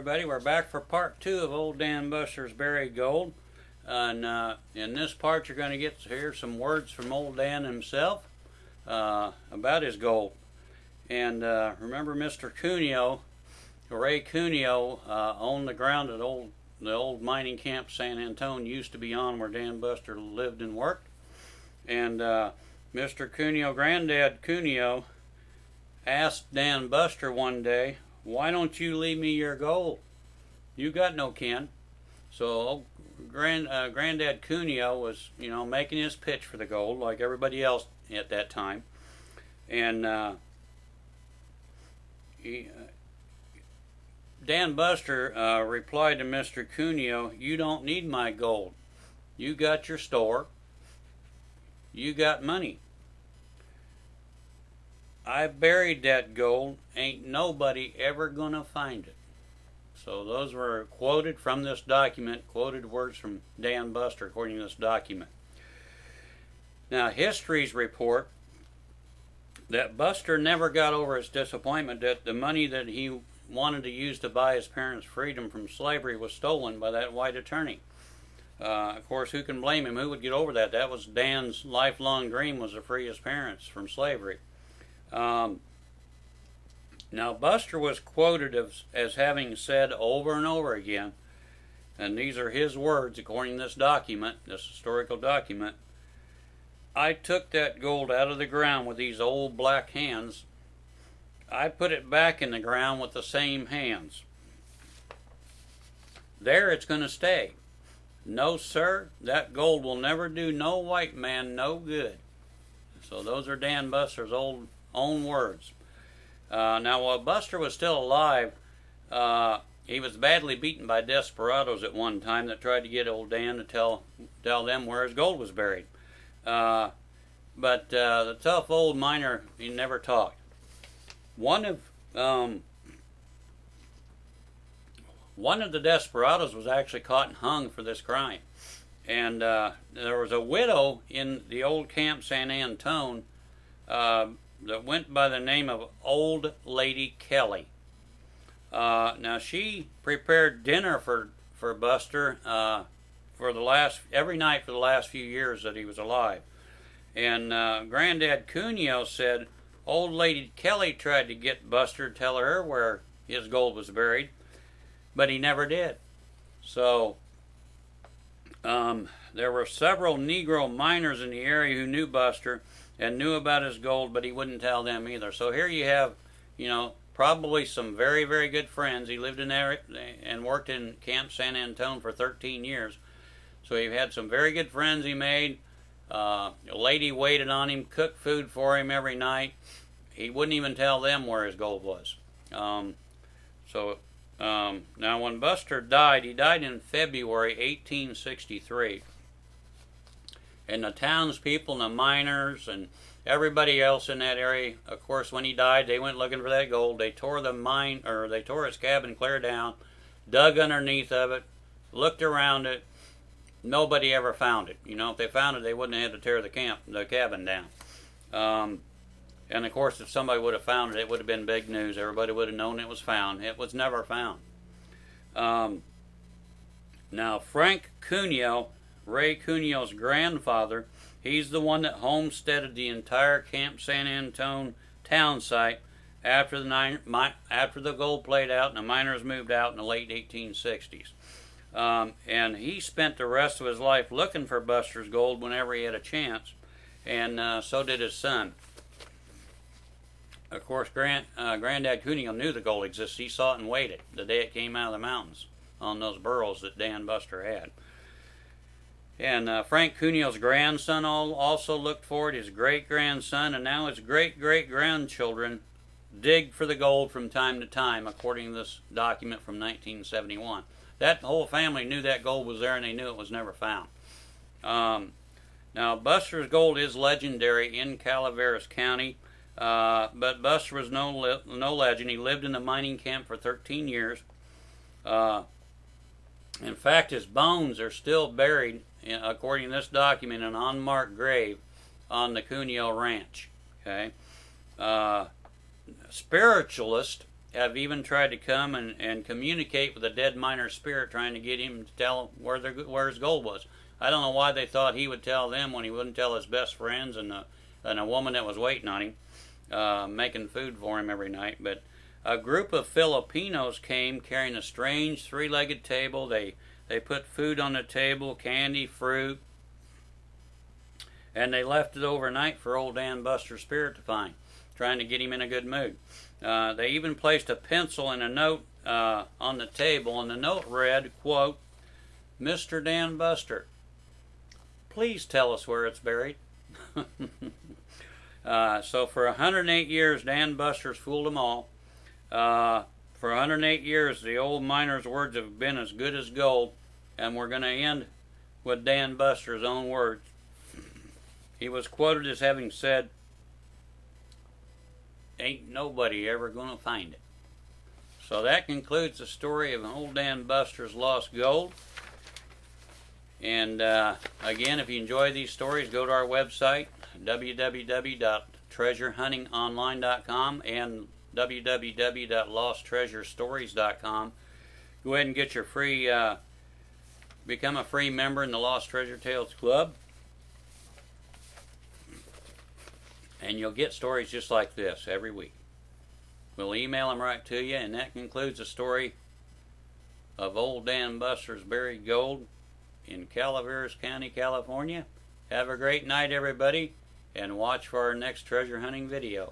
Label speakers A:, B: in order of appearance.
A: everybody. We're back for part 2 of Old Dan Buster's Buried Gold. And in this part, you're going to get to hear some words from Old Dan himself about his gold. And remember, Mr. Cuneo, Ray Cuneo, owned the ground that the old mining camp San Antone used to be on, where Dan Buster lived and worked. And Mr. Cuneo, Granddad Cuneo, asked Dan Buster one day, "Why don't you leave me your gold? You got no kin." So Granddad Cuneo was, making his pitch for the gold like everybody else at that time. And Dan Buster replied to Mr. Cuneo, "You don't need my gold. You got your store. You got money. I buried that gold. Ain't nobody ever gonna find it." So those were quoted from this document, quoted words from Dan Buster according to this document. Now, histories report that Buster never got over his disappointment that the money that he wanted to use to buy his parents' freedom from slavery was stolen by that white attorney. Of course, who can blame him? Who would get over that? That was Dan's lifelong dream, was to free his parents from slavery. Now, Buster was quoted as having said over and over again, and these are his words according to this document, this historical document: "I took that gold out of the ground with these old black hands. I put it back in the ground with the same hands. There it's going to stay. No, sir, that gold will never do no white man no good." So those are Dan Buster's own words. Now, while Buster was still alive, he was badly beaten by desperados at one time that tried to get old Dan to tell them where his gold was buried. But the tough old miner, he never talked. One of the desperados was actually caught and hung for this crime. And there was a widow in the old Camp San Antone that went by the name of Old Lady Kelly. Now, she prepared dinner for Buster every night for the last few years that he was alive. And Granddad Cuneo said Old Lady Kelly tried to get Buster to tell her where his gold was buried, but he never did. So there were several Negro miners in the area who knew Buster and knew about his gold, but he wouldn't tell them either. So here you have, probably some very, very good friends. He lived in there and worked in Camp San Antone for 13 years. So he had some very good friends he made. A lady waited on him, cooked food for him every night. He wouldn't even tell them where his gold was. Now when Buster died, he died in February 1863. And the townspeople and the miners and everybody else in that area, of course, when he died, they went looking for that gold. They tore his cabin clear down, dug underneath of it, looked around it. Nobody ever found it. If they found it, they wouldn't have had to tear the cabin down. And of course, if somebody would have found it, it would have been big news. Everybody would have known it was found. It was never found. Now, Frank Cuneo, Ray Cuneo's grandfather, he's the one that homesteaded the entire Camp San Antone town site after the gold played out and the miners moved out in the late 1860s. And he spent the rest of his life looking for Buster's gold whenever he had a chance, and so did his son. Of course, Granddad Cuneo knew the gold existed. He saw it and waited the day it came out of the mountains on those burros that Dan Buster had. And Frank Cuneo's grandson also looked for it, his great-grandson, and now his great-great-grandchildren dig for the gold from time to time, according to this document from 1971. That whole family knew that gold was there, and they knew it was never found. Now, Buster's gold is legendary in Calaveras County, but Buster was no legend. He lived in the mining camp for 13 years. In fact, his bones are still buried, according to this document, an unmarked grave on the Cuneo Ranch. Okay, spiritualist have even tried to come and communicate with a dead miner's spirit, trying to get him to tell them where his gold was. I don't know why they thought he would tell them when he wouldn't tell his best friends and a woman that was waiting on him, making food for him every night. But a group of Filipinos came carrying a strange three-legged table. They put food on the table, candy, fruit, and they left it overnight for old Dan Buster's spirit to find, trying to get him in a good mood. They even placed a pencil and a note on the table, and the note read, quote, "Mr. Dan Buster, please tell us where it's buried." So for 108 years, Dan Buster's fooled them all. For 108 years, the old miner's words have been as good as gold, and we're going to end with Dan Buster's own words. He was quoted as having said, "Ain't nobody ever going to find it." So that concludes the story of old Dan Buster's lost gold. And again, if you enjoy these stories, go to our website, www.treasurehuntingonline.com and www.losttreasurestories.com. Go ahead and get your free, become a free member in the Lost Treasure Tales Club. And you'll get stories just like this every week. We'll email them right to you, and that concludes the story of old Dan Buster's buried gold in Calaveras County, California. Have a great night, everybody, and watch for our next treasure hunting video.